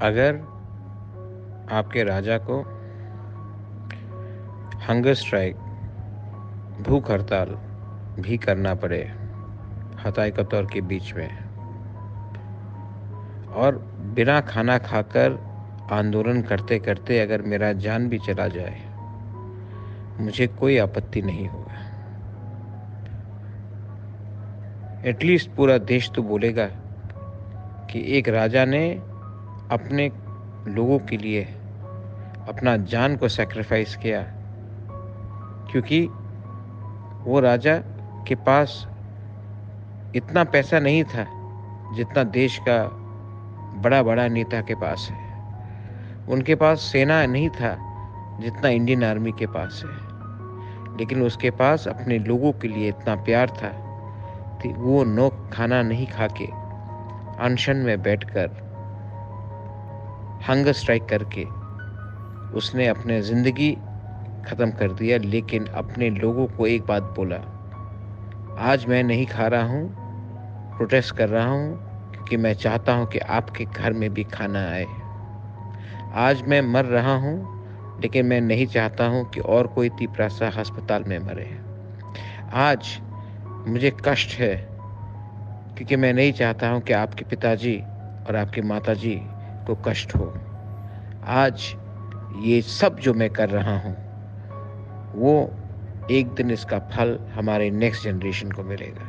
अगर आपके राजा को हंगर स्ट्राइक, भूख हड़ताल भी करना पड़े हताई कतौर के बीच में, और बिना खाना खाकर आंदोलन करते करते अगर मेरा जान भी चला जाए, मुझे कोई आपत्ति नहीं होगा। एटलीस्ट पूरा देश तो बोलेगा कि एक राजा ने अपने लोगों के लिए अपना जान को सैक्रिफाइस किया, क्योंकि वो राजा के पास इतना पैसा नहीं था जितना देश का बड़ा बड़ा नेता के पास है। उनके पास सेना नहीं था जितना इंडियन आर्मी के पास है, लेकिन उसके पास अपने लोगों के लिए इतना प्यार था कि वो खाना नहीं खा के अनशन में बैठकर हंगर स्ट्राइक करके उसने अपने ज़िंदगी ख़त्म कर दिया। लेकिन अपने लोगों को एक बात बोला, आज मैं नहीं खा रहा हूँ, प्रोटेस्ट कर रहा हूँ, क्योंकि मैं चाहता हूँ कि आपके घर में भी खाना आए। आज मैं मर रहा हूँ, लेकिन मैं नहीं चाहता हूँ कि और कोई तिपरासा अस्पताल में मरे। आज मुझे कष्ट है, क्योंकि मैं नहीं चाहता हूँ कि आपके पिताजी और आपकी माताजी को कष्ट हो। आज ये सब जो मैं कर रहा हूँ, वो एक दिन इसका फल हमारे नेक्स्ट जनरेशन को मिलेगा।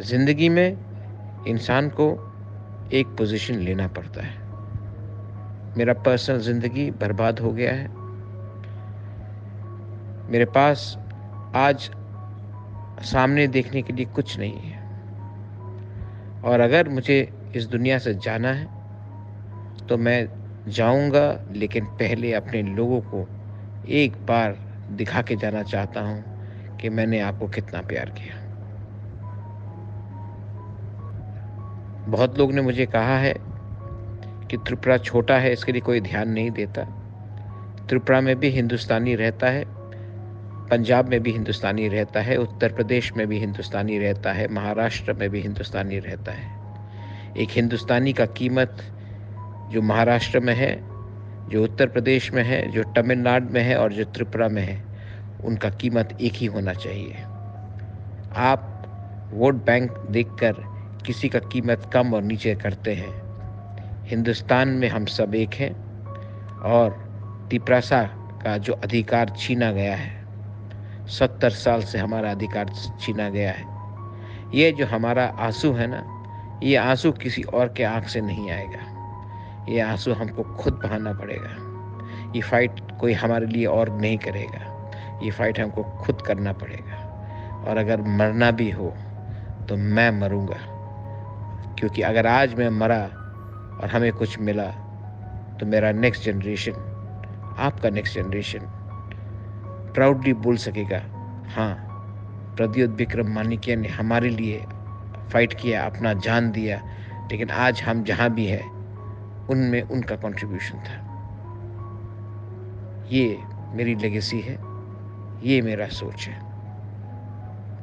ज़िंदगी में इंसान को एक पोजीशन लेना पड़ता है। मेरा पर्सनल ज़िंदगी बर्बाद हो गया है। मेरे पास आज सामने देखने के लिए कुछ नहीं है, और अगर मुझे इस दुनिया से जाना है तो मैं जाऊंगा, लेकिन पहले अपने लोगों को एक बार दिखा के जाना चाहता हूं कि मैंने आपको कितना प्यार किया। बहुत लोग ने मुझे कहा है कि त्रिपुरा छोटा है, इसके लिए कोई ध्यान नहीं देता। त्रिपुरा में भी हिंदुस्तानी रहता है, पंजाब में भी हिंदुस्तानी रहता है, उत्तर प्रदेश में भी हिंदुस्तानी रहता है, महाराष्ट्र में भी हिंदुस्तानी रहता है। एक हिंदुस्तानी का कीमत जो महाराष्ट्र में है, जो उत्तर प्रदेश में है, जो तमिलनाडु में है और जो त्रिपुरा में है, उनका कीमत एक ही होना चाहिए। आप वोट बैंक देखकर किसी का कीमत कम और नीचे करते हैं। हिंदुस्तान में हम सब एक हैं, और तिपरासा का जो अधिकार छीना गया है, 70 साल से हमारा अधिकार छीना गया है। ये जो हमारा आंसू है ना, ये आंसू किसी और के आंख से नहीं आएगा। ये आंसू हमको खुद बहाना पड़ेगा। ये फाइट कोई हमारे लिए और नहीं करेगा, ये फाइट हमको खुद करना पड़ेगा। और अगर मरना भी हो तो मैं मरूंगा, क्योंकि अगर आज मैं मरा और हमें कुछ मिला तो मेरा नेक्स्ट जनरेशन, आपका नेक्स्ट जनरेशन प्राउडली बोल सकेगा, हाँ, प्रद्योत विक्रम मानिक्य ने हमारे लिए फाइट किया, अपना जान दिया, लेकिन आज हम जहाँ भी हैं उनमें उनका कंट्रीब्यूशन था। ये मेरी लेगेसी है, ये मेरा सोच है।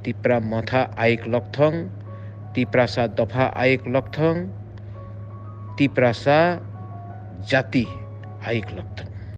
तिप्रा मोथा आइक लॉकथोंग, तिप्रासा दफा आइक लॉकथोंग, तिप्रासा जाति आइक लॉकथोंग।